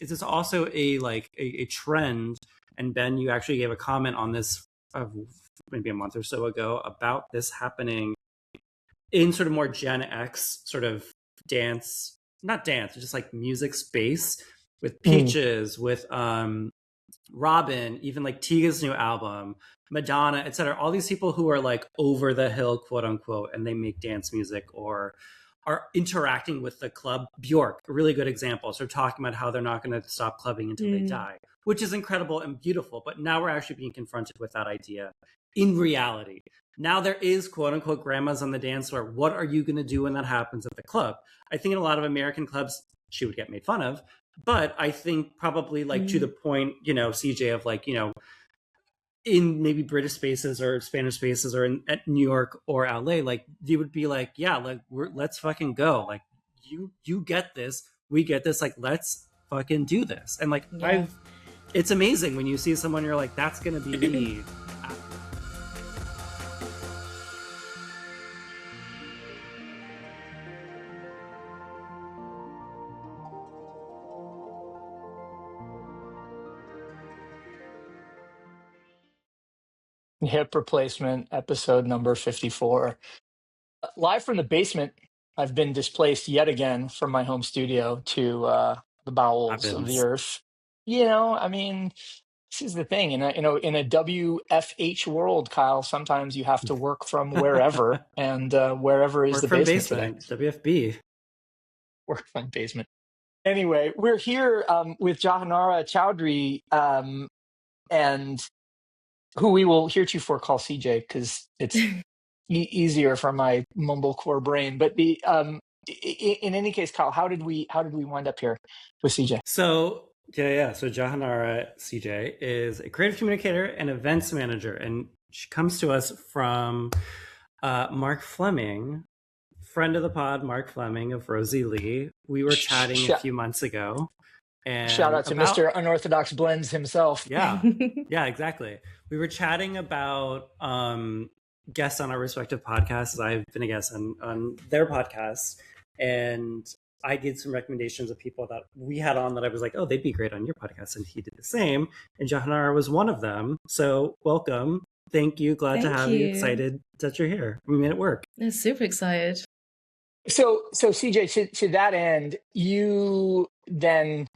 is this also a trend? And Ben, you actually gave a comment on this maybe a month or so ago about this happening in sort of more Gen X sort of dance, not dance, just like music space with Peaches, with Robin, even like Tiga's new album, Madonna, etc. All these people who are like over the hill, quote unquote, and they make dance music or are interacting with the club. Bjork, a really good example. So talking about how they're not going to stop clubbing until they die, which is incredible and beautiful. But now we're actually being confronted with that idea in reality. Now there is quote unquote grandmas on the dance floor. What are you going to do when that happens at the club? I think in a lot of American clubs, she would get made fun of. But I think probably like to the point, CJ, of like, in maybe British spaces or Spanish spaces or at New York or LA, like you would be like, yeah, like let's fucking go. Like you get this, we get this. Like let's fucking do this. And like it's amazing when you see someone, you're like, that's gonna be me. Hip Replacement, episode number 54. Live from the basement, I've been displaced yet again from my home studio to the bowels of the earth. I mean, this is the thing. In a WFH world, Kyle, sometimes you have to work from wherever, and wherever is work the from basement today. WFB. Work from basement. Anyway, we're here with Jahanara Chaudhry, and who we will heretofore call CJ because it's easier for my mumblecore brain. But in any case, Kyle, how did we wind up here with CJ? So Jahanara CJ is a creative communicator and events manager, and she comes to us from Mark Fleming, friend of the pod, Mark Fleming of Rosie Lee. We were chatting a few months ago. And shout out to Mr. Unorthodox Blends himself. Yeah, exactly. We were chatting about guests on our respective podcasts. I've been a guest on their podcasts, and I did some recommendations of people that we had on that I was like, oh, they'd be great on your podcast, and he did the same. And Jahanara was one of them. So welcome. Thank you. Glad to have you. Excited that you're here. We made it work. I'm super excited. So CJ, to that end, you then...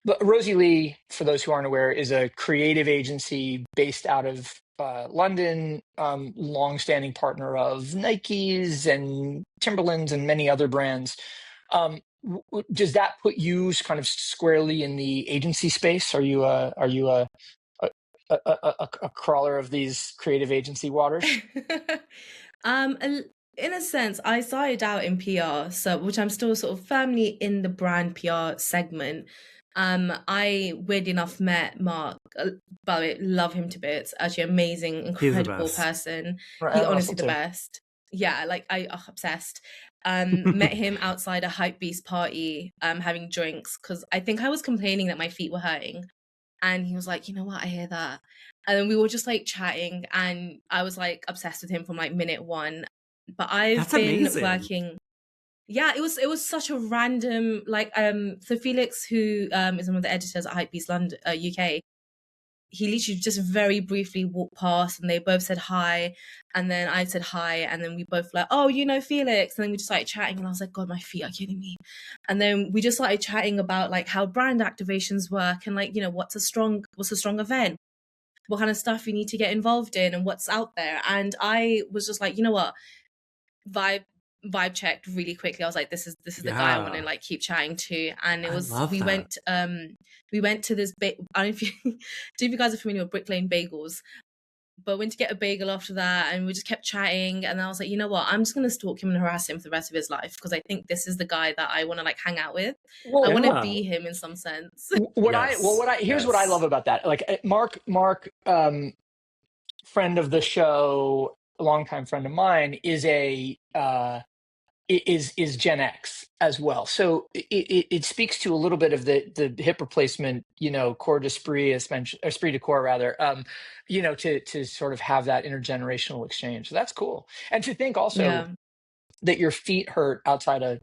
But Rosie Lee, for those who aren't aware, is a creative agency based out of London, longstanding partner of Nike's and Timberland's and many other brands. Does that put you kind of squarely in the agency space? Are you a crawler of these creative agency waters? In a sense, I started out in PR, which I'm still sort of firmly in the brand PR segment. I weirdly enough met Mark. By the way, love him to bits. Actually, amazing, incredible person. Right, He's honestly the best. Yeah, like I obsessed. Met him outside a Hypebeast party, having drinks because I think I was complaining that my feet were hurting, and he was like, "You know what? I hear that." And then we were just like chatting, and I was like obsessed with him from like minute one. But I've been working. Yeah, it was such a random, like, so Felix, who is one of the editors at Hypebeast London, UK, he literally just very briefly walked past and they both said hi, and then I said hi, and then we both like, oh, Felix, and then we just started chatting, and I was like, God, my feet are killing me. And then we just started chatting about like how brand activations work and like, what's a strong event, what kind of stuff you need to get involved in and what's out there. And I was just like, you know what, vibe checked really quickly. I was like, this is the guy I want to like keep chatting to. And it was we went to this I don't know if you guys are familiar with Brick Lane Bagels, but went to get a bagel after that, and we just kept chatting. And I was like, you know what, I'm just gonna stalk him and harass him for the rest of his life because I think this is the guy that I want to like hang out with. I want to be him in some sense. Here's what I love about that. Like Mark, friend of the show, a longtime friend of mine, is is Gen X as well. So it speaks to a little bit of the hip replacement, corps d'esprit, esprit de corps rather, to sort of have that intergenerational exchange. So that's cool. And to think also that your feet hurt outside a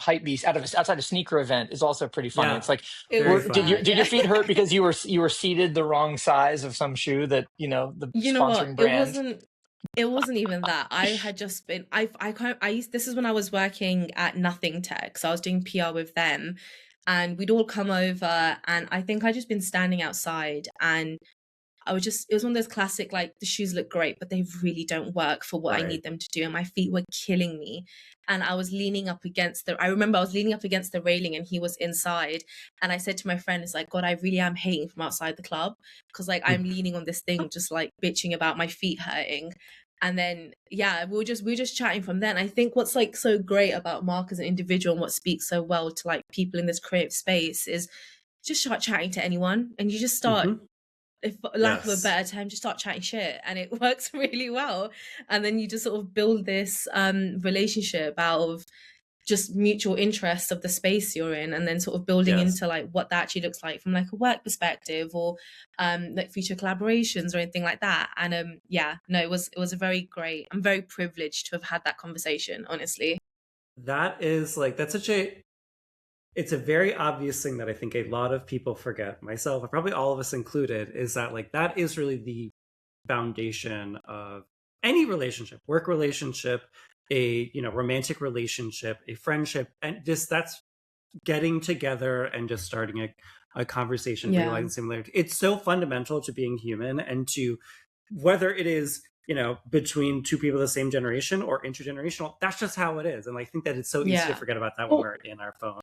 hypebeast outside a sneaker event is also pretty funny. Yeah. It's like, It was did bad, your feet hurt because you were seated the wrong size of some shoe that, the You know what? sponsoring brand? It wasn't even that. I had just been I used this is when I was working at Nothing Tech. So I was doing PR with them, and we'd all come over, and I think I'd just been standing outside, and it was one of those classic, like, the shoes look great, but they really don't work for what I Right. need them to do. And my feet were killing me. And I remember I was leaning up against the railing and he was inside. And I said to my friend, it's like, God, I really am hating from outside the club. Cause like I'm leaning on this thing, just like bitching about my feet hurting. And then, yeah, we were just chatting from then. I think what's like so great about Mark as an individual and what speaks so well to like people in this creative space is just start chatting to anyone, and you just start, if lack of a better term, just start chatting shit, and it works really well. And then you just sort of build this relationship out of just mutual interest of the space you're in, and then sort of building into like what that actually looks like from like a work perspective, or like future collaborations or anything like that. And it was a very great, I'm very privileged to have had that conversation, honestly. That is like, it's a very obvious thing that I think a lot of people forget, myself, and probably all of us included, is that like that is really the foundation of any relationship, work relationship, a romantic relationship, a friendship, and just that's getting together and just starting a conversation, realizing similarity. It's so fundamental to being human, and to whether it is between two people of the same generation or intergenerational, that's just how it is. And I think that it's so easy to forget about that when we're in our phone.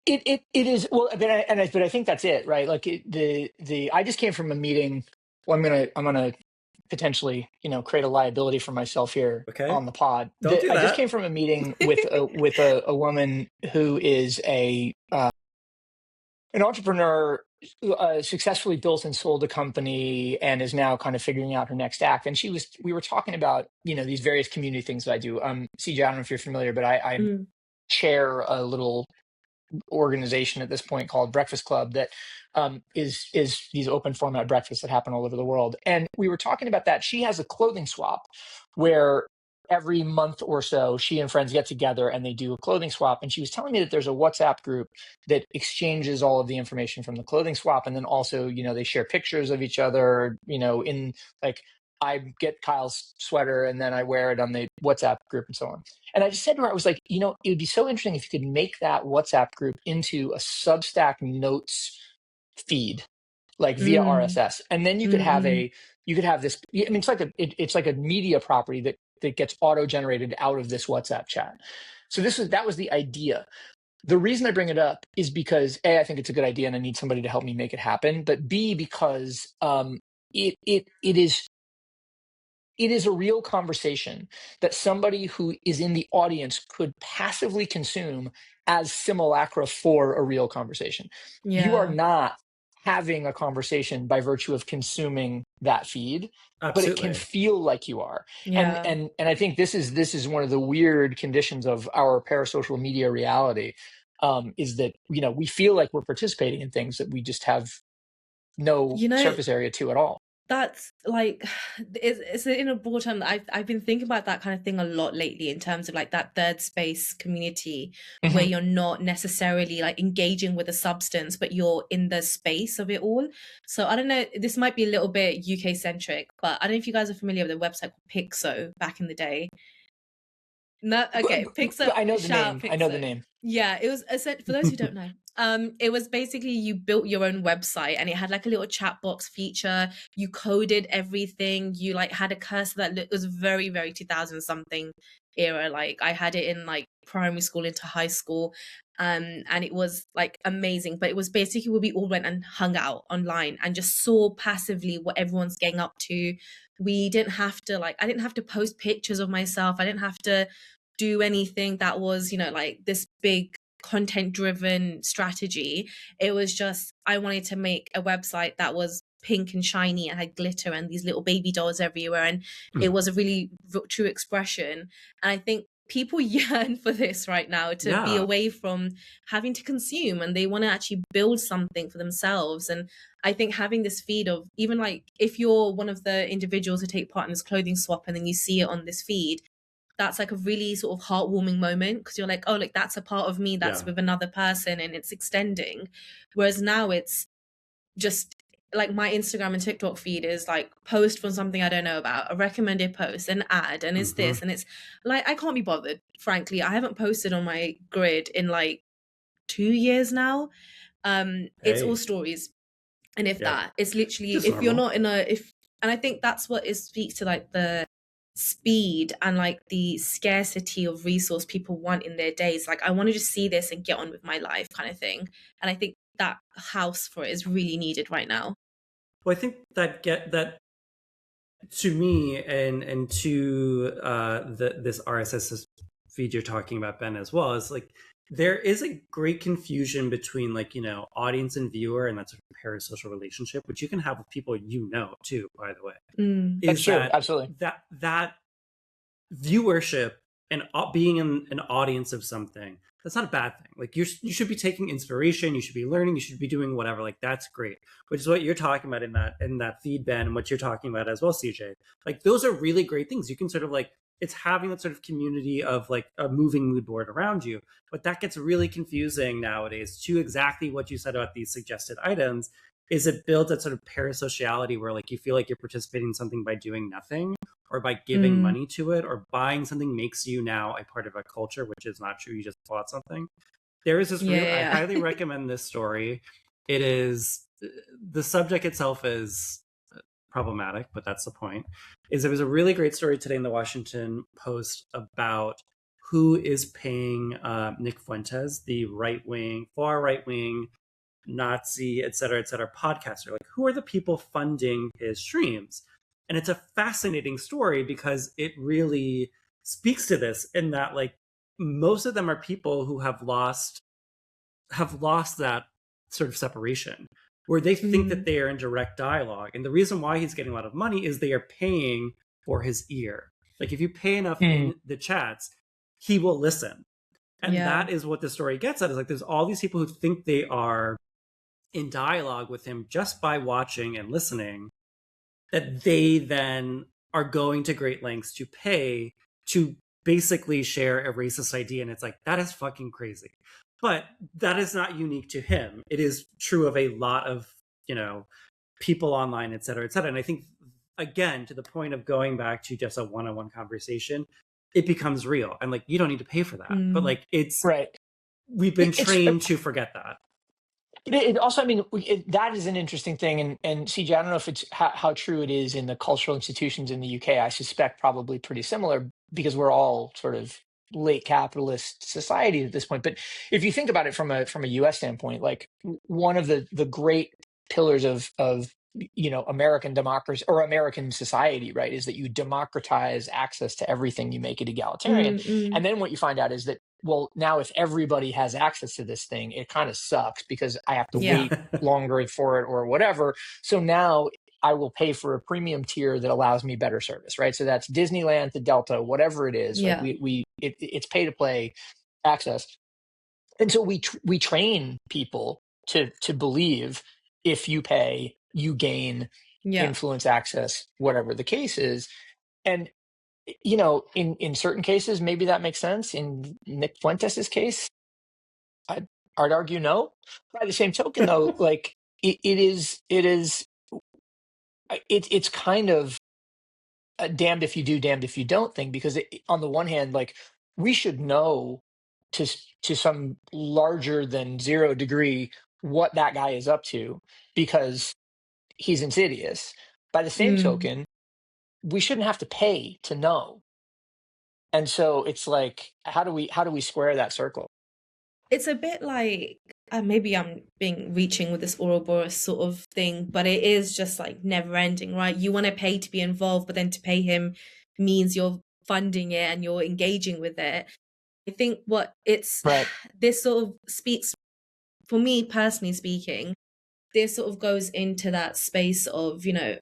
It is, well, but I think that's it, right? Like I just came from a meeting. Well, I'm gonna potentially create a liability for myself here on the pod. Don't do that. I just came from a meeting with a woman who is an entrepreneur, successfully built and sold a company, and is now kind of figuring out her next act. And we were talking about these various community things that I do. CJ, I don't know if you're familiar, but I chair a little organization at this point called Breakfast Club that is these open format breakfasts that happen all over the world. And we were talking about that. She has a clothing swap where every month or so she and friends get together and they do a clothing swap. And she was telling me that there's a WhatsApp group that exchanges all of the information from the clothing swap, and then also they share pictures of each other, in like, I get Kyle's sweater and then I wear it on the WhatsApp group and so on. And I just said to her, I was like, it would be so interesting if you could make that WhatsApp group into a Substack notes feed, like via RSS. And then you could have this, I mean, it's like a media property that gets auto-generated out of this WhatsApp chat. So that was the idea. The reason I bring it up is because A, I think it's a good idea and I need somebody to help me make it happen. But B, because it is a real conversation that somebody who is in the audience could passively consume as simulacra for a real conversation. You are not having a conversation by virtue of consuming that feed. Absolutely. But it can feel like you are. And I think this is one of the weird conditions of our parasocial media reality, is that we feel like we're participating in things that we just have no surface area to at all. That's like, it's in a broad term. I've been thinking about that kind of thing a lot lately, in terms of like that third space community, where you're not necessarily like engaging with a substance, but you're in the space of it all. So I don't know, this might be a little bit UK centric, but I don't know if you guys are familiar with a website called Pixo back in the day. No, okay, Pixo. I know the name. Pixo. I know the name. Yeah, it was for those who don't know. It was basically, you built your own website, and it had like a little chat box feature. You coded everything. You like had a cursor that was very, very 2000 something era. Like I had it in like primary school into high school, and it was like amazing. But it was basically where we all went and hung out online and just saw passively what everyone's getting up to. We didn't have to I didn't have to post pictures of myself. I didn't have to do anything that was like this big content driven strategy. It was just, I wanted to make a website that was pink and shiny and had glitter and these little baby dolls everywhere, and it was a really true expression. And I think people yearn for this right now, to be away from having to consume, and they want to actually build something for themselves. And I think having this feed of, even like if you're one of the individuals who take part in this clothing swap and then you see it on this feed, that's like a really sort of heartwarming moment, because you're like, oh, like that's a part of me that's with another person and it's extending. Whereas now it's just like my Instagram and TikTok feed is like post from something I don't know about, a recommended post, an ad, and it's this, and it's like I can't be bothered, frankly. I haven't posted on my grid in like 2 years now. It's all stories, and if that, it's literally Just if you're normal. not in a and I think that's what it speaks to, like the speed and like the scarcity of resource people want in their days. Like I want to just see this and get on with my life kind of thing. And I think that house for it is really needed right now. Well, I think that to me and to this RSS feed you're talking about, Ben, as well, is like there is a great confusion between like, you know, audience and viewer, and that sort of parasocial relationship, which you can have with people you know too, by the way. That's true. Absolutely. That viewership and being in an audience of something, that's not a bad thing. Like you should be taking inspiration, you should be learning, you should be doing whatever. Like that's great, which is what you're talking about in that feed, Ben, and what you're talking about as well, CJ. Like those are really great things. You can sort of like, it's having that sort of community of like a moving mood board around you. But that gets really confusing nowadays to exactly what you said about these suggested items. Is it builds that sort of parasociality where like you feel like you're participating in something by doing nothing, or by giving money to it, or buying something makes you now a part of a culture, which is not true. You just bought something. There is this I highly recommend this story. It is, the subject itself is problematic, but that's the point. There was a really great story today in the Washington Post about who is paying Nick Fuentes, the far right wing Nazi, et cetera, podcaster. Like, who are the people funding his streams? And it's a fascinating story because it really speaks to this, in that like most of them are people who have lost that sort of separation, where they think that they are in direct dialogue. And the reason why he's getting a lot of money is they are paying for his ear. Like if you pay enough in the chats, he will listen. And that is what the story gets at, is like there's all these people who think they are in dialogue with him just by watching and listening, that they then are going to great lengths to pay to basically share a racist idea. And it's like, that is fucking crazy. But that is not unique to him. It is true of a lot of, you know, people online, et cetera, et cetera. And I think, again, to the point of going back to just a one-on-one conversation, it becomes real. And like, you don't need to pay for that. But like, it's right. We've been trained to forget that. It also, I mean, that is an interesting thing. And CJ, I don't know if it's how true it is in the cultural institutions in the UK. I suspect probably pretty similar, because we're all sort of late capitalist society at this point. But if you think about it from a US standpoint, like one of the great pillars of you know, American democracy or American society, right, is that you democratize access to everything, you make it egalitarian. And then what you find out is that, well, now if everybody has access to this thing, it kind of sucks because I have to wait longer for it or whatever. So now I will pay for a premium tier that allows me better service, right? So that's Disneyland to Delta, whatever it is. Like it's pay to play access. And so we train people to believe if you pay, you gain influence, access, whatever the case is. And you know, in certain cases, maybe that makes sense. In Nick Fuentes' case, I'd argue no. By the same token, though, like it's kind of a damned if you do, damned if you don't thing. Because on the one hand, like we should know to some larger than zero degree what that guy is up to, because he's insidious. By the same token, we shouldn't have to pay to know. And so it's like, how do we square that circle? It's a bit like, maybe I'm being reaching with this Ouroboros sort of thing, but it is just like never ending, right? You want to pay to be involved, but then to pay him means you're funding it and you're engaging with it. I think this sort of speaks, for me personally speaking, this sort of goes into that space of, you know,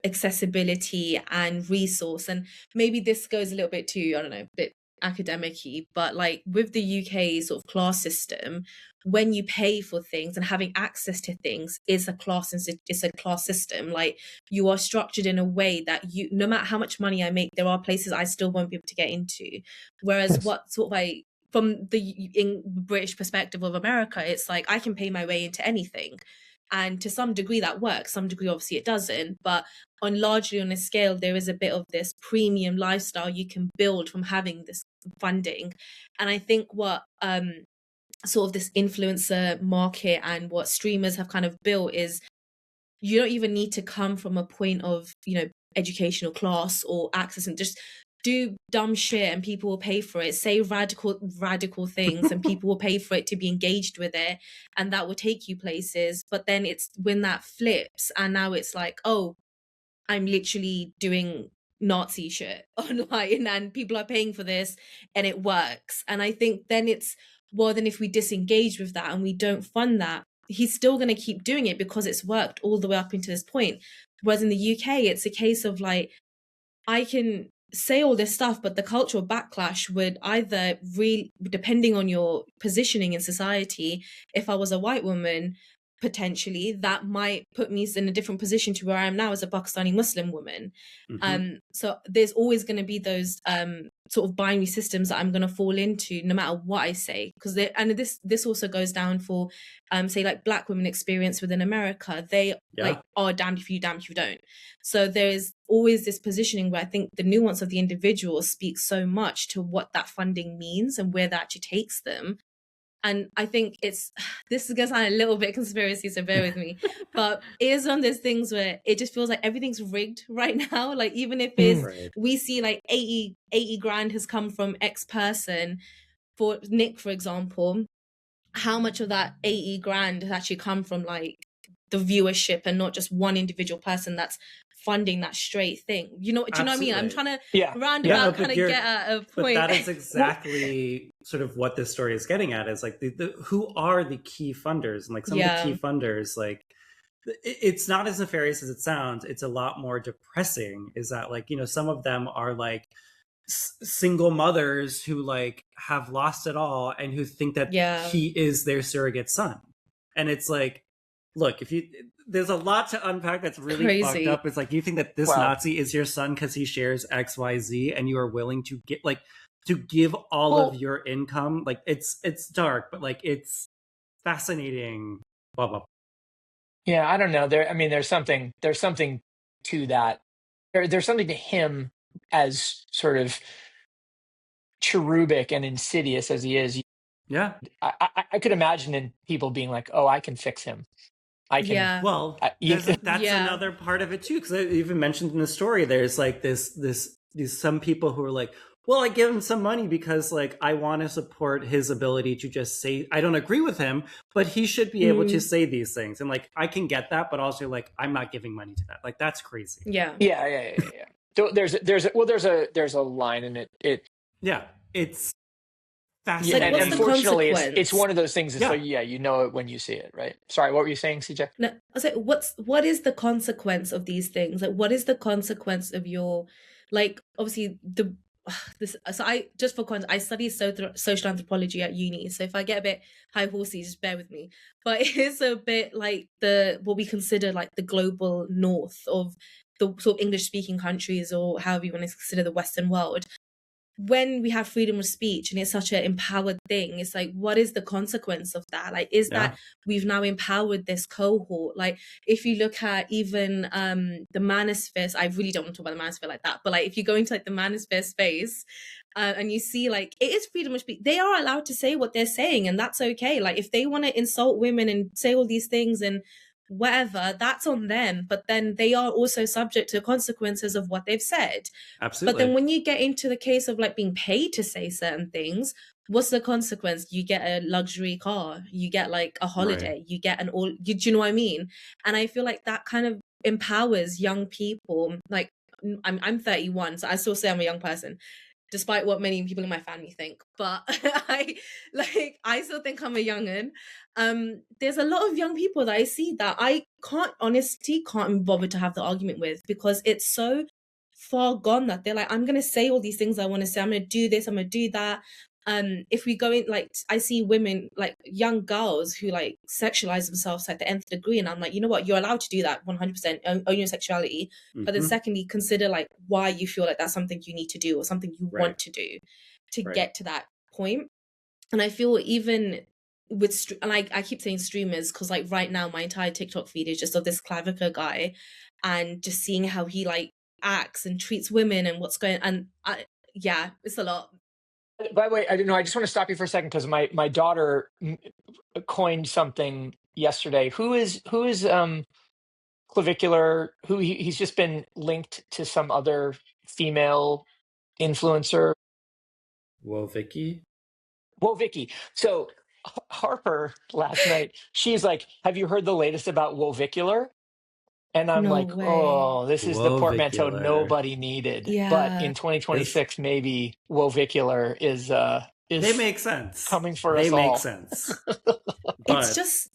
accessibility and resource. And maybe this goes a little bit too, I don't know, a bit academic-y, but like with the UK sort of class system, when you pay for things and having access to things is a class, it's a class system. Like, you are structured in a way that you, no matter how much money I make, there are places I still won't be able to get into. Whereas Yes. what sort of like, from the in British perspective of America, it's like I can pay my way into anything. And to some degree that works, some degree obviously it doesn't, but largely on a scale, there is a bit of this premium lifestyle you can build from having this funding. And I think what sort of this influencer market and what streamers have kind of built is, you don't even need to come from a point of, you know, educational class or access, and just do dumb shit and people will pay for it. Say radical things and people will pay for it to be engaged with it, and that will take you places. But then it's when that flips and now it's like, oh, I'm literally doing Nazi shit online and people are paying for this and it works. And I think then it's, well, then if we disengage with that and we don't fund that, he's still going to keep doing it because it's worked all the way up into this point. Whereas in the UK, it's a case of like, I can say all this stuff, but the cultural backlash would either really, depending on your positioning in society, if I was a white woman, potentially that might put me in a different position to where I am now as a Pakistani Muslim woman. So there's always going to be those sort of binary systems that I'm going to fall into no matter what I say, because and this also goes down for say like Black women experience within America. They like are damned if you don't. So there's always this positioning where I think the nuance of the individual speaks so much to what that funding means and where that actually takes them. And I think this is going to sound a little bit conspiracy, so bear with me, but it is one of those things where it just feels like everything's rigged right now. Like, even if we see like 80 grand has come from X person, for Nick, for example, how much of that 80 grand has actually come from like the viewership and not just one individual person that's funding that straight thing? You know, do you know what I mean? I'm trying to roundabout kind of get at a point. But that is exactly sort of what this story is getting at, is like the who are the key funders, and like some of the key funders, like it's not as nefarious as it sounds. It's a lot more depressing. Is that like, you know, some of them are like single mothers who like have lost it all and who think that he is their surrogate son. And it's like, look, there's a lot to unpack that's really crazy. Fucked up. It's like, you think that this Nazi is your son because he shares XYZ and you are willing to get like to give all of your income. Like, it's dark, but like it's fascinating. Blah blah. Yeah, I don't know. There's something to that. There's something to him as sort of cherubic and insidious as he is. Yeah. I could imagine in people being like, oh, I can fix him. I can. Yeah. Well, that's another part of it too, because I even mentioned in the story, there's like these some people who are like, well, I give him some money because like I want to support his ability to just say, I don't agree with him, but he should be able to say these things. And like, I can get that, but also like, I'm not giving money to that. Like, that's crazy. Yeah. There's a line in it. Yeah, it's fascinating. And unfortunately, it's one of those things. So you know it when you see it, right? Sorry, what were you saying, CJ? No, I was like, what is the consequence of these things? Like, what is the consequence of your, like, obviously so I, just for context, I study social anthropology at uni. So if I get a bit high horsey, just bear with me. But it is a bit like what we consider like the global north of the sort of English speaking countries, or however you want to consider the Western world. When we have freedom of speech and it's such an empowered thing, it's like, what is the consequence of that? Like, is that we've now empowered this cohort? Like, if you look at even the manosphere, I really don't want to talk about the manosphere like that, but like if you go into like the manosphere space and you see like it is freedom of speech, they are allowed to say what they're saying, and that's okay. Like, if they want to insult women and say all these things and whatever, that's on them, but then they are also subject to consequences of what they've said. Absolutely. But then when you get into the case of like being paid to say certain things, what's the consequence? You get a luxury car, you get like a holiday, you get do you know what I mean? And I feel like that kind of empowers young people. Like, I'm 31, so I still say I'm a young person, despite what many people in my family think. But I still think I'm a young'un. There's a lot of young people that I see that I can't be bothered to have the argument with, because it's so far gone that they're like, I'm going to say all these things I want to say. I'm going to do this, I'm going to do that. if we go in, like, I see women, like young girls who like sexualize themselves like the nth degree, and I'm like, you know what, you're allowed to do that 100%, own your sexuality, but then secondly, consider like why you feel like that's something you need to do or something you want to do to get to that point. And I feel even with like, I keep saying streamers because like right now my entire TikTok feed is just of this Clavica guy, and just seeing how he like acts and treats women and what's going, and yeah, it's a lot. By the way, I don't know. I just want to stop you for a second because my daughter coined something yesterday. Who is clavicular? Who he's just been linked to some other female influencer. Whoa, Vicky. So Harper last night, she's like, "Have you heard the latest about Wovicular?" And I'm No like, way. "Oh, this is the portmanteau Wovicular. nobody needed." Yeah. But in 2026, maybe Wovicular is they make sense. Coming for they us make all. sense. It's just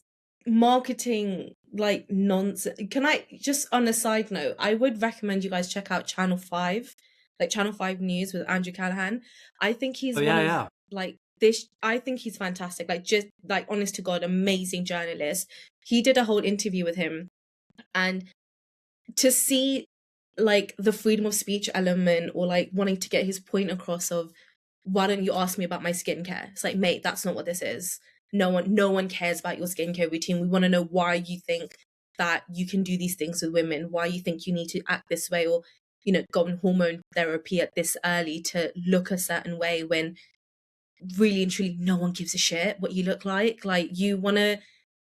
marketing like nonsense. Can I just, on a side note, I would recommend you guys check out Channel 5, like Channel 5 News with Andrew Callahan. I think he's like this. I think he's fantastic. Like, just like, honest to God, amazing journalist. He did a whole interview with him, and to see like the freedom of speech element, or like wanting to get his point across of, why don't you ask me about my skincare? It's like, mate, that's not what this is. No one cares about your skincare routine. We want to know why you think that you can do these things with women, why you think you need to act this way, or, you know, go on hormone therapy at this early to look a certain way, when really and truly no one gives a shit what you look like. Like, you want to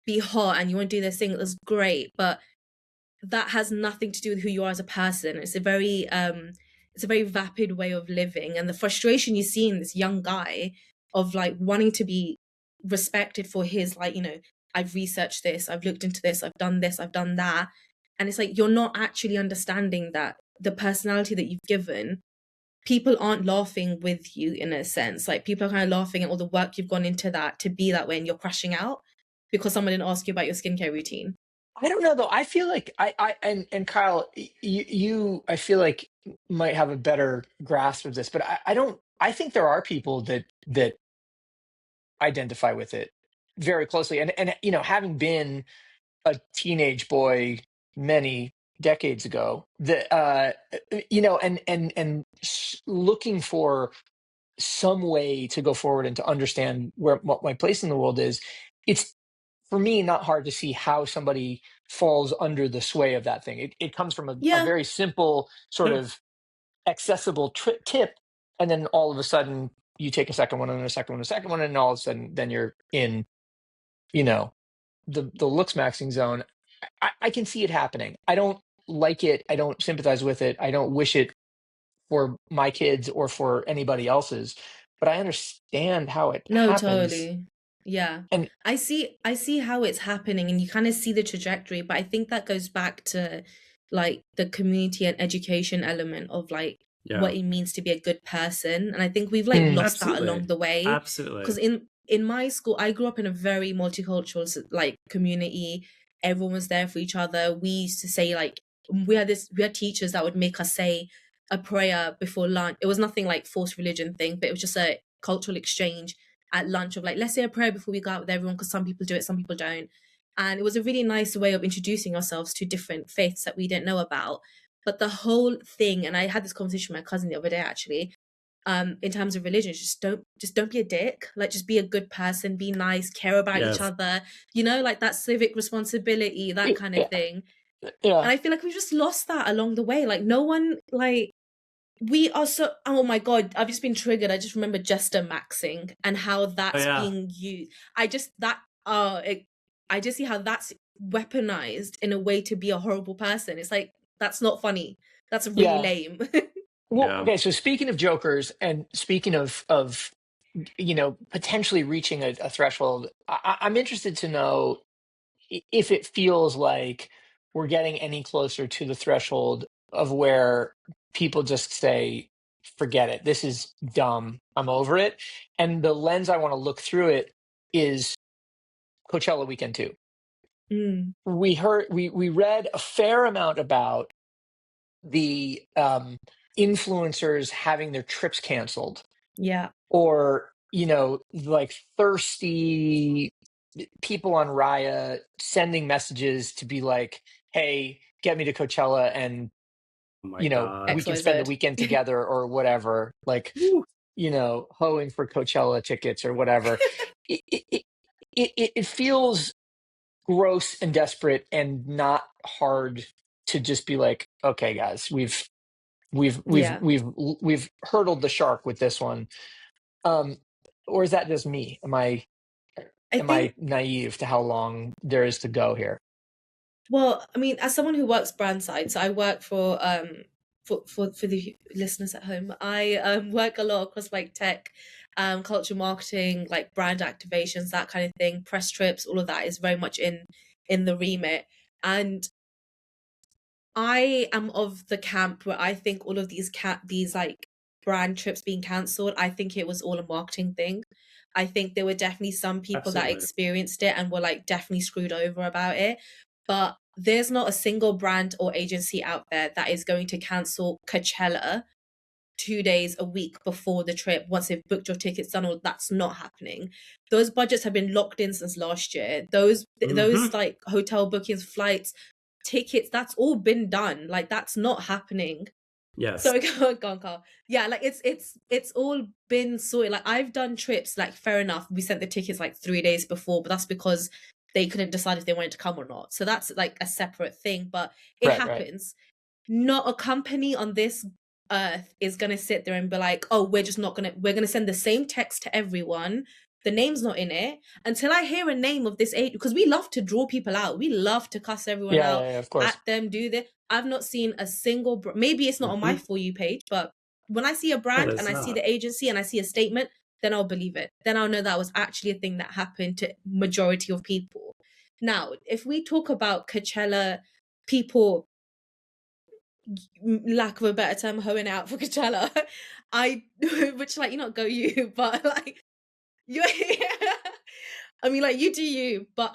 be hot and you want to do this thing, that's great, but that has nothing to do with who you are as a person. It's a very vapid way of living, and the frustration you see in this young guy of like wanting to be respected for his, like, you know, I've researched this, I've looked into this, I've done that, and it's like, you're not actually understanding that the personality that you've given, people aren't laughing with you in a sense. Like, people are kind of laughing at all the work you've gone into that to be that way, and you're crashing out because someone didn't ask you about your skincare routine. I don't know though. I feel like and Kyle, you I feel like might have a better grasp of this, but I don't. I think there are people that identify with it very closely, and you know, having been a teenage boy many decades ago, the you know, and looking for some way to go forward and to understand what my place in the world is. It's, for me, not hard to see how somebody falls under the sway of that thing. It comes from a very simple sort of accessible tip, and then all of a sudden you take a second one and a second one and a second one, and all of a sudden then you're in, you know, the looks maxing zone. I can see it happening. I don't like it. I don't sympathize with it. I don't wish it for my kids or for anybody else's, but I understand how it happens. Totally. Yeah. And I see how it's happening, and you kind of see the trajectory, but I think that goes back to like the community and education element of like what it means to be a good person. And I think we've like lost that along the way. Absolutely. Because in my school, I grew up in a very multicultural like community. Everyone was there for each other. We used to say, like, we had teachers that would make us say a prayer before lunch. It was nothing like forced religion thing, but it was just a cultural exchange at lunch of like, let's say a prayer before we go out with everyone, because some people do it, some people don't. And it was a really nice way of introducing ourselves to different faiths that we didn't know about. But the whole thing, and I had this conversation with my cousin the other day actually, in terms of religion, just don't be a dick. Like, just be a good person, be nice, care about each other, you know, like that civic responsibility, that kind of thing. And I feel like we've just lost that along the way. Like, no one, like, we are so, oh my God, I've just been triggered. I just remember Jester maxing and how that's being used. I just see how that's weaponized in a way to be a horrible person. It's like, that's not funny. That's really lame. Well, okay, so speaking of jokers and speaking of you know, potentially reaching a threshold, I'm interested to know if it feels like we're getting any closer to the threshold of where people just say, forget it, this is dumb, I'm over it. And the lens I want to look through it is Coachella weekend 2. We read a fair amount about the influencers having their trips canceled, or like thirsty people on Raya sending messages to be like, hey, get me to Coachella and, Oh my God. we can spend the XYZ. weekend together or whatever. Like, Woo. hoeing for Coachella tickets or whatever. It feels gross and desperate and not hard to just be like, okay, guys, Yeah. we've hurdled the shark with this one. Or is that just me? Am I I think, naive to how long there is to go here? well, I mean, as someone who works brand side, so I work for the listeners at home, I work a lot across like tech, culture marketing, like brand activations, that kind of thing, press trips, all of that is very much in the remit. And I am of the camp where I think all of these like brand trips being cancelled, I think it was all a marketing thing. I think there were definitely some people that Absolutely. experienced it and were like definitely screwed over about it. But there's not a single brand or agency out there that is going to cancel Coachella 2 days a week before the trip once they've booked your tickets done. Or that's not happening. Those budgets have been locked in since last year. Those like hotel bookings, flights, tickets, that's all been done. Like that's not happening. Yes. Sorry, go on, Carl. Yeah, like it's all been sorted. Like I've done trips, like fair enough, we sent the tickets like 3 days before, but that's because they couldn't decide if they wanted to come or not. So that's like a separate thing, but it happens. Not a company on this earth is gonna sit there and be like, oh, we're gonna send the same text to everyone. The name's not in it until I hear a name of this age, because we love to draw people out. We love to cuss everyone out, of course. at them, do this. I've not seen a single, maybe it's not on my For You page, but when I see a brand and I see the agency and I see a statement, then I'll believe it. Then I'll know that was actually a thing that happened to majority of people. Now, if we talk about Coachella, people, lack of a better term, hoeing out for Coachella, which like, go you, but like, you, I mean, like, you do you, but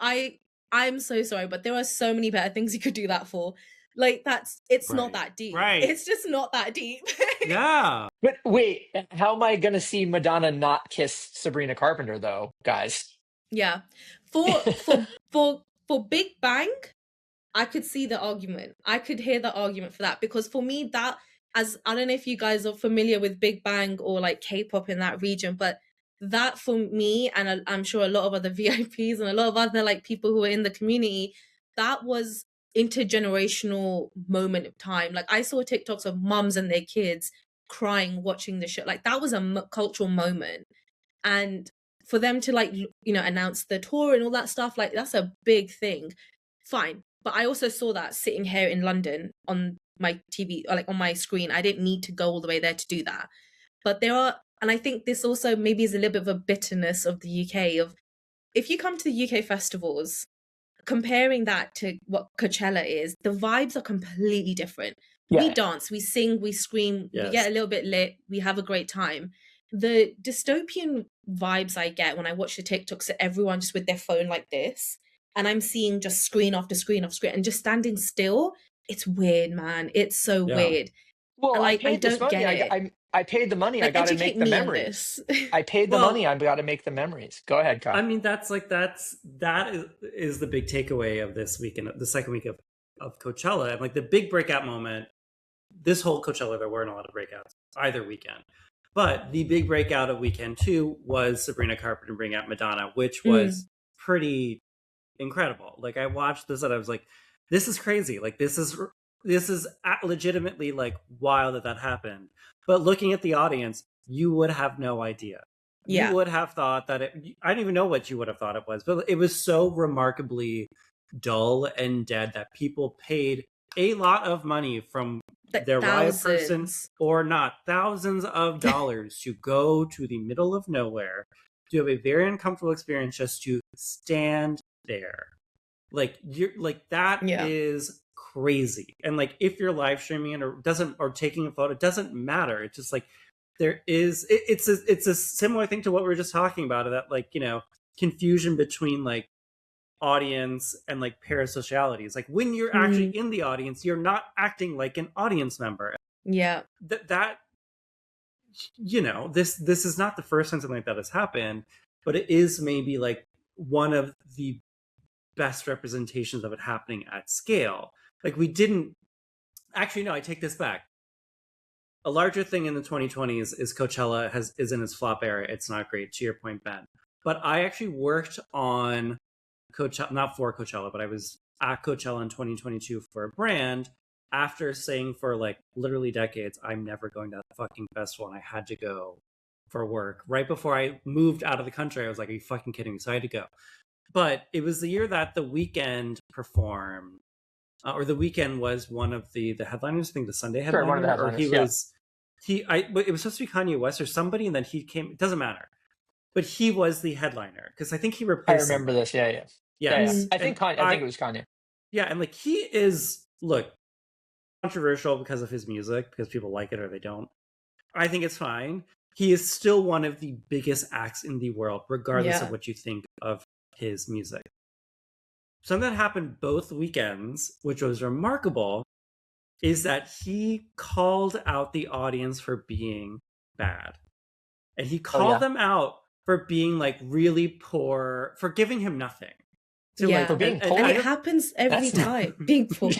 I'm so sorry, but there are so many better things you could do that for. Like it's not that deep. Right. It's just not that deep. Yeah. But wait, how am I going to see Madonna not kiss Sabrina Carpenter though, guys? Yeah. For Big Bang, I could see the argument. I could hear the argument for that, because for me I don't know if you guys are familiar with Big Bang or like K-pop in that region, but that for me, and I'm sure a lot of other VIPs and a lot of other like people who are in the community, that was intergenerational moment of time. Like I saw TikToks of mums and their kids crying watching the show. Like that was a cultural moment. And for them to like, announce the tour and all that stuff, like that's a big thing. Fine. But I also saw that sitting here in London on my TV, or like on my screen. I didn't need to go all the way there to do that. But and I think this also maybe is a little bit of a bitterness of the UK, of if you come to the UK festivals, comparing that to what Coachella is, the vibes are completely different. Yeah. We dance, we sing, we scream, we get a little bit lit, we have a great time. The dystopian vibes I get when I watch the TikToks of everyone just with their phone like this, and I'm seeing just screen after screen after screen and just standing still, it's weird, man. It's so weird. Well, like, I don't money. Get it. I paid the money. Like, I got to make the memories. I paid the money. I've got to make the memories. Go ahead, Kyle. I mean, that is the big takeaway of this weekend, the second week of Coachella, and like the big breakout moment. This whole Coachella, there weren't a lot of breakouts either weekend, but the big breakout of weekend 2 was Sabrina Carpenter bringing out Madonna, which was pretty incredible. Like I watched this and I was like, this is crazy. Like this is legitimately like wild that happened. But looking at the audience, you would have no idea. Yeah. You would have thought that I don't even know what you would have thought it was, but it was so remarkably dull and dead that people paid a lot of money from their Riot person or not, thousands of dollars to go to the middle of nowhere to have a very uncomfortable experience just to stand there. Like you're like that is crazy. And like if you're live streaming it or taking a photo, it doesn't matter. It's just like it's a similar thing to what we were just talking about, that like, confusion between like audience and like parasocialities. Like when you're actually in the audience, you're not acting like an audience member. Yeah. That you know, this is not the first time something like that has happened, but it is maybe like one of the best representations of it happening at scale. Like we didn't actually, no, I take this back. A larger thing in the 2020s is Coachella is in its flop era. It's not great, to your point, Ben. But I actually worked on Coachella, not for Coachella, but I was at Coachella in 2022 for a brand after saying for like literally decades, I'm never going to that fucking festival, and I had to go for work. Right before I moved out of the country, I was like, are you fucking kidding me? So I had to go. But it was the year that The Weeknd performed, or The Weeknd was one of the headliners. I think the Sunday headliner, Sure, one of the or headliners, but it was supposed to be Kanye West or somebody, and then he came. It doesn't matter, but he was the headliner because I think he I replaced. remember somebody. this. Yeah. Yes. I think I think it was Kanye. Yeah, and like he is controversial because of his music, because people like it or they don't. I think it's fine. He is still one of the biggest acts in the world, regardless of what you think of his music. Something that happened both weekends, which was remarkable, is that he called out the audience for being bad. And he called them out for being like really poor, for giving him nothing. So, for being poor. And it happens every time. Being poor.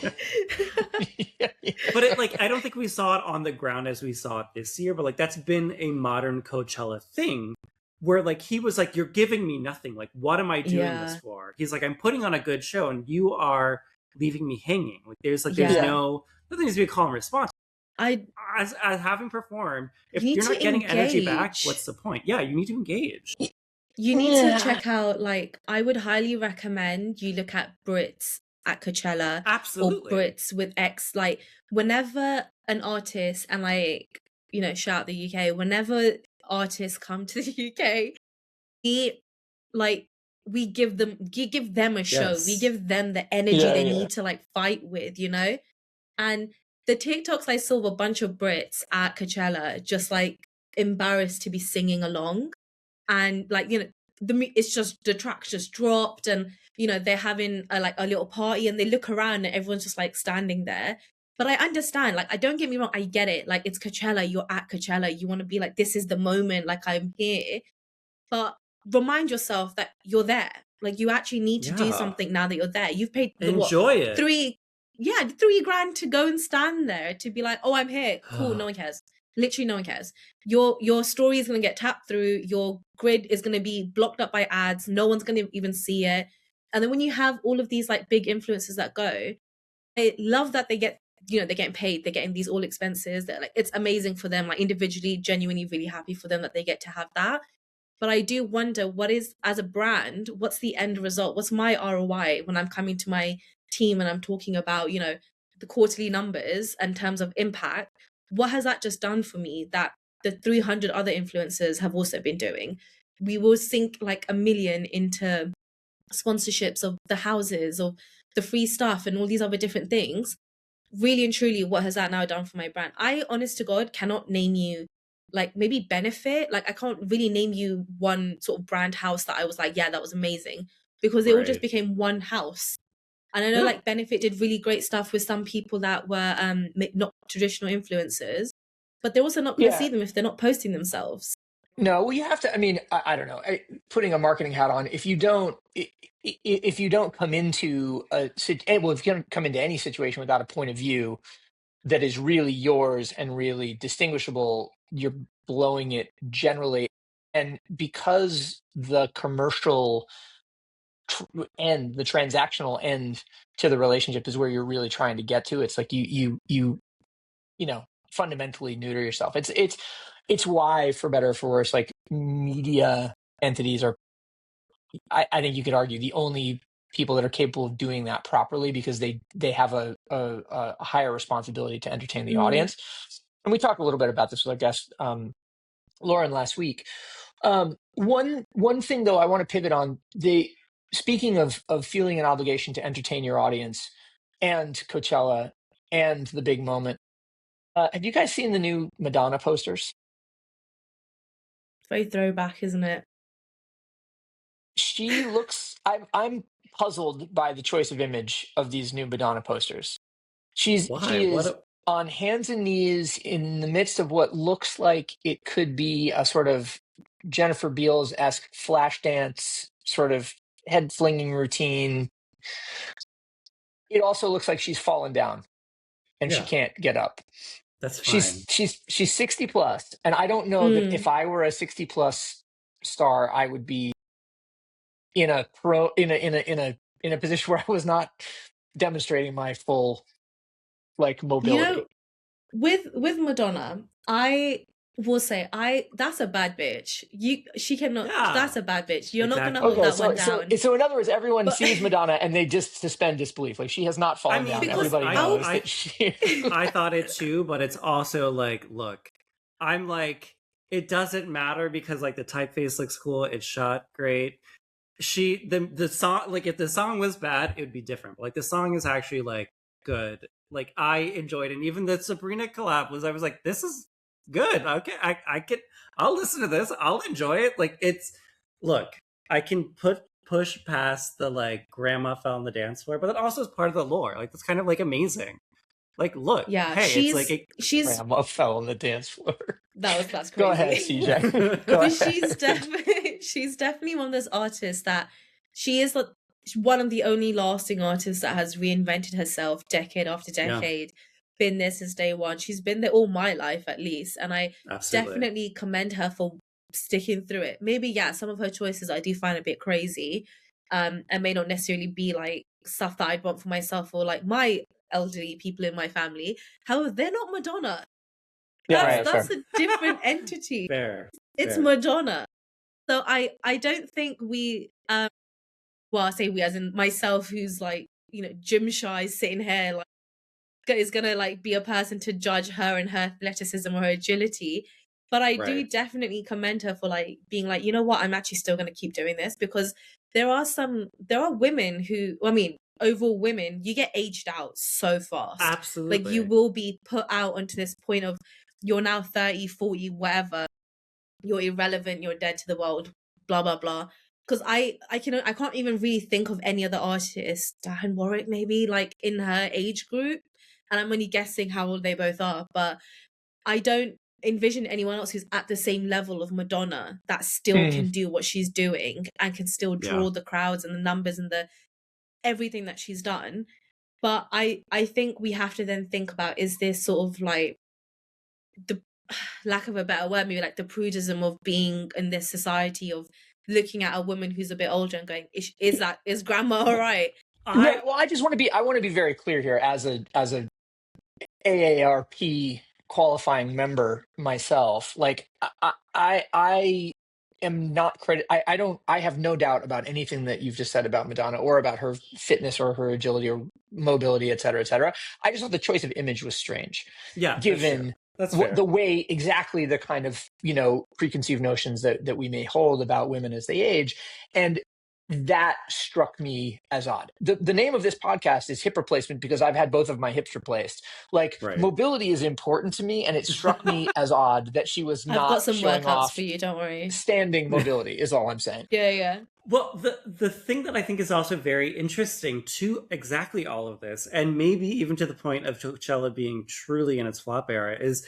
But it, like, I don't think we saw it on the ground as we saw it this year, but like that's been a modern Coachella thing where like he was like, you're giving me nothing. Like, what am I doing this for? He's like, I'm putting on a good show and you are leaving me hanging. Like there's nothing needs to be a call and response. As having performed, if you're not getting energy back, what's the point? Yeah, you need to engage. You need to check out, like, I would highly recommend you look at Brits at Coachella. Absolutely. Or Brits with X. Like, whenever an artist, and like, you know, shout out the UK, whenever artists come to the UK, we give them a show. Yes. We give them the energy they need to like fight with, you know? And the TikToks I saw of a bunch of Brits at Coachella just like embarrassed to be singing along. And like, you know, it's just the track's just dropped and, you know, they're having a little party and they look around and everyone's just like standing there. But I understand, like, I don't get me wrong, I get it. Like, it's Coachella, you're at Coachella, you want to be like, this is the moment, like, I'm here. But remind yourself that you're there. Like, you actually need to do something now that you're there. You've paid it. $3,000 to go and stand there to be like, oh, I'm here. Cool, no one cares. Literally no one cares. Your story is going to get tapped through. Your grid is going to be blocked up by ads. No one's going to even see it. And then when you have all of these like big influencers that go, I love that they get, you know, they're getting paid. They're getting these all expenses. They're like, it's amazing for them. Like individually, genuinely really happy for them that they get to have that. But I do wonder what is, as a brand, what's the end result? What's my ROI when I'm coming to my team and I'm talking about, you know, the quarterly numbers in terms of impact? What has that just done for me that the 300 other influencers have also been doing? We will sink like $1 million into sponsorships of the houses, of the free stuff and all these other different things. Really and truly, what has that now done for my brand? I, honest to God, cannot name you like maybe Benefit. Like I can't really name you one sort of brand house that I was like, yeah, that was amazing, because they all just became one house. And I know like Benefit did really great stuff with some people that were not traditional influencers, but they're also not going to see them if they're not posting themselves. No, well, you have to. I mean, I don't know. Putting a marketing hat on, if you don't come into if you don't come into any situation without a point of view that is really yours and really distinguishable, you're blowing it generally. And because the commercial end, the transactional end to the relationship is where you're really trying to get to, it's like you know, fundamentally neuter yourself. It's why, for better or for worse, like media entities are, I think you could argue, the only people that are capable of doing that properly, because they have a higher responsibility to entertain the audience. And we talked a little bit about this with our guest Lauren last week. One thing though, I want to pivot on. Speaking of feeling an obligation to entertain your audience and Coachella and the big moment, have you guys seen the new Madonna posters? Very throwback, isn't it? She looks. I'm puzzled by the choice of image of these new Madonna posters. Why? on hands and knees in the midst of what looks like it could be a sort of Jennifer Beals-esque flash dance sort of head flinging routine. It also looks like she's fallen down and she Yeah, can't get up. that's She's fine. she's 60 plus, and I don't know that if I were a 60 plus star, I would be in a position where I was not demonstrating my full like You mobility. know, with Madonna, I will say that's a bad bitch. She cannot. Yeah, That's a bad bitch. You're not gonna exactly. hold Okay, that one down. so in other words, everyone But sees Madonna and they just suspend disbelief. Like she has not I fallen mean, down. because Everybody knows I that she. I thought it too, but it's also like, look, I'm like, it doesn't matter because like the typeface looks cool, it's shot great. The song, like if the song was bad, it would be different. But like the song is actually like good. Like I enjoyed it. And even the Sabrina collab I was like, this is good. Okay, I'll listen to this. I'll enjoy it. Like look, I can push past the like grandma fell on the dance floor, but that also is part of the lore. Like that's kind of like amazing. Like, look, yeah, hey, it's like she's Grandma fell on the dance floor. that's crazy. Go ahead, CJ. Go But ahead. she's definitely one of those artists that she is like one of the only lasting artists that has reinvented herself decade after Yeah, decade. Been there since day one. She's been there all my life at least, and I absolutely. definitely commend her for sticking through it. Maybe yeah, some of her choices I do find a bit crazy, and may not necessarily be like stuff that I'd want for myself or like my elderly people in my family. However, they're not Madonna. Yeah, That's fair. a different entity. Fair. It's fair. Madonna. So I don't think we well, I say we as in myself who's like, gym shy, sitting here like is gonna like be a person to judge her and her athleticism or her agility. But I do Right. definitely commend her for like being like, you know what, I'm actually still gonna keep doing this because there are women who I mean, overall women, you get aged out so fast. Like you Absolutely. will be put out onto this point of you're now 30, 40, whatever, you're irrelevant, you're dead to the world, blah blah blah. Because I can't even really think of any other artist, Diane Warwick maybe, like in her age group, and I'm only guessing how old they both are, but I don't envision anyone else who's at the same level of Madonna that still can do what she's doing and can still Yeah. draw the crowds and the numbers and the everything that she's done. But I think we have to then think about, is this sort of like the lack of a better word, maybe like the prudism of being in this society of looking at a woman who's a bit older and going, is grandma all right? Yeah, well, I want to be very clear here as a AARP qualifying member myself. Like I am not I have no doubt about anything that you've just said about Madonna or about her fitness or her agility or mobility, et cetera, et cetera. I just thought the choice of image was strange. Yeah, Given that's fair. the way, exactly the kind of, preconceived notions that we may hold about women as they age. And that struck me as odd. The name of this podcast is Hip Replacement because I've had both of my hips replaced. Like Right. mobility is important to me, and it struck me as odd that she was I've not got some showing workouts off for you, don't worry. standing mobility. Is all I'm saying. Yeah. Well, the thing that I think is also very interesting to exactly all of this, and maybe even to the point of Coachella being truly in its flop era, is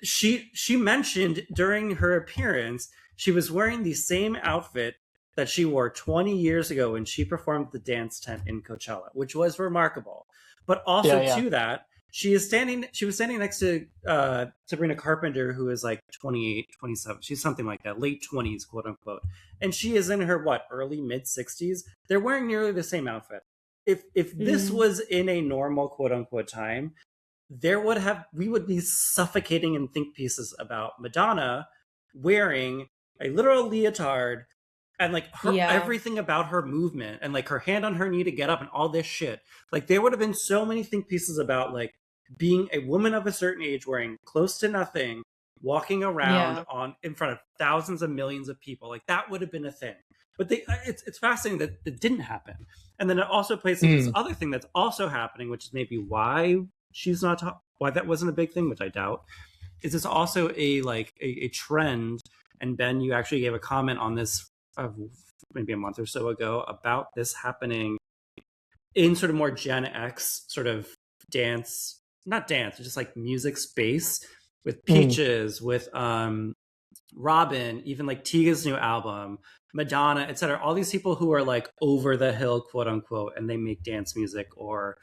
she mentioned during her appearance she was wearing the same outfit that she wore 20 years ago when she performed the dance tent in Coachella, which was remarkable. But also to that, she was standing next to Sabrina Carpenter, who is like 28, 27. She's something like that, late 20s, quote unquote. And she is in her, early, mid 60s. They're wearing nearly the same outfit. If this was in a normal, quote unquote, time, we would be suffocating in think pieces about Madonna wearing a literal leotard and like everything about her movement and like her hand on her knee to get up and all this shit. Like there would have been so many think pieces about like being a woman of a certain age wearing close to nothing, walking around in front of thousands of millions of people. Like that would have been a thing. But it's fascinating that it didn't happen. And then it also plays into this other thing that's also happening, which is maybe why she's not why that wasn't a big thing, which I doubt. Is this also a trend? And Ben, you actually gave a comment on this maybe a month or so ago about this happening in sort of more Gen X sort of dance not dance, just like music space with Peaches, with Robin, even like Tiga's new album, Madonna, etc. All these people who are like over the hill, quote unquote, and they make dance music or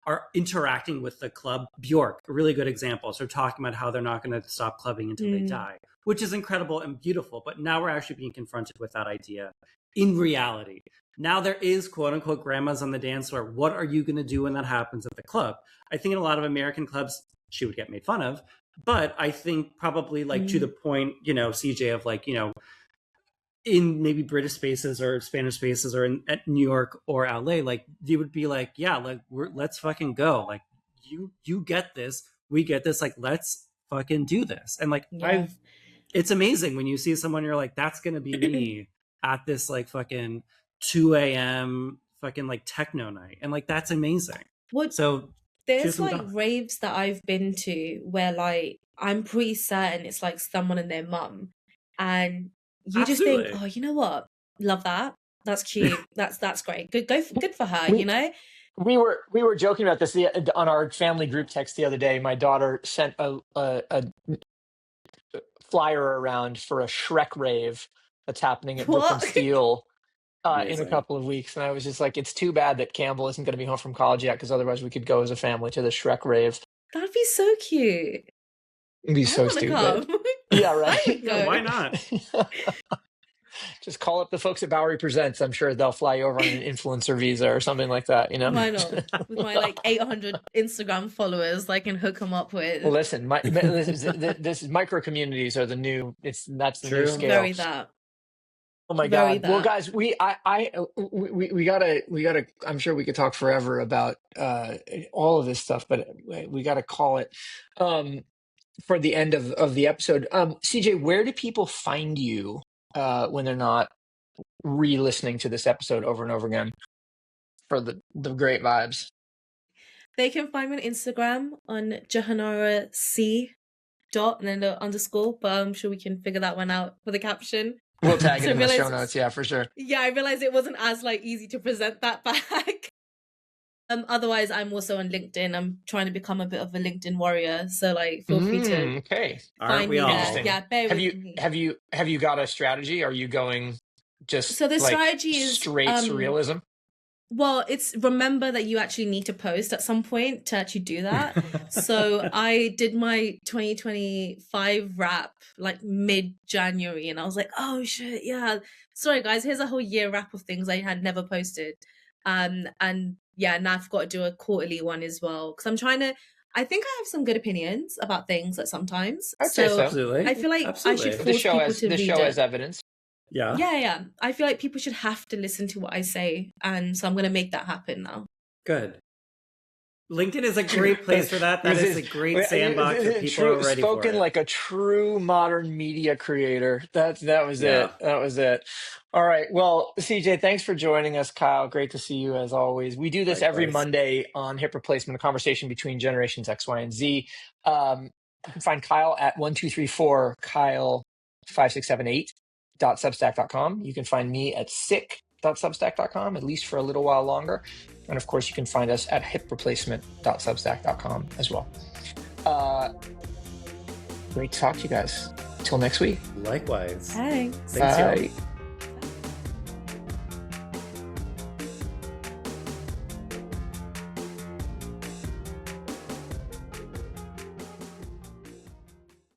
are interacting with the club. Bjork, a really good example. So talking about how they're not going to stop clubbing until they die, which is incredible and beautiful. But now we're actually being confronted with that idea in reality. Now there is, quote unquote, grandmas on the dance floor. What are you going to do when that happens at the club? I think in a lot of American clubs, she would get made fun of. But I think probably like to the point, you know, CJ, of like, you know, in maybe British spaces or Spanish spaces or at New York or LA, like you would be like, yeah, like let's fucking go. Like you get this, we get this. Like let's fucking do this. And like it's amazing when you see someone, you're like, that's gonna be me at this like fucking 2 a.m. fucking like techno night, and like that's amazing. So there's like raves that I've been to where like I'm pretty certain it's like someone and their mum, and you just think, oh, you know what? Love that. That's cute. That's great. Good for her. You know. We were joking about this on our family group text the other day. My daughter sent a flyer around for a Shrek rave that's happening at Brooklyn Steel in a couple of weeks, and I was just like, it's too bad that Campbell isn't going to be home from college yet, because otherwise we could go as a family to the Shrek rave. That'd be so cute. It'd be so stupid. Yeah, right. Yeah, why not? Just call up the folks at Bowery Presents. I'm sure they'll fly you over on an influencer visa or something like that. You know, why not? With my like 800 Instagram followers, I can hook them up with. Well, listen, this is micro communities are the new. That's the new scale. Very that. Oh my God! Well, guys, we gotta. I'm sure we could talk forever about all of this stuff, but we gotta call it for the end of the episode. CJ, where do people find you when they're not re-listening to this episode over and over again for the great vibes? They can find me on Instagram on Jahanara C. and then the underscore, but I'm sure we can figure that one out for the caption. We'll tag it in the show notes, yeah, for sure. Yeah, I realized it wasn't as like easy to present that back. Otherwise, I'm also on LinkedIn. I'm trying to become a bit of a LinkedIn warrior, so like feel free to find me there. Yeah, bear with me. Have you got a strategy? Are you going just so the strategy is straight surrealism? Well, it's remember that you actually need to post at some point to actually do that. So I did my 2025 wrap like mid-January, and I was like, oh shit, yeah. Sorry guys, here's a whole year wrap of things I had never posted. And yeah, now I've got to do a quarterly one as well, because I think I have some good opinions about things like sometimes. I'd say so. Absolutely. I feel like I should force people to read the show as evidence. Yeah. I feel like people should have to listen to what I say, and so I'm going to make that happen now. Good. LinkedIn is a great place for that. That is a great sandbox that people are ready for. Spoken like a true modern media creator. That was it. That was it. All right. Well, CJ, thanks for joining us. Kyle, great to see you as always. We do this every Monday on Hip Replacement, a conversation between generations X, Y, and Z. You can find Kyle at 1234 Kyle 5678.substack.com. You can find me at sick.substack.com, at least for a little while longer. And of course, you can find us at hipreplacement.substack.com as well. Great to talk to you guys. Till next week. Likewise. Thanks. Bye.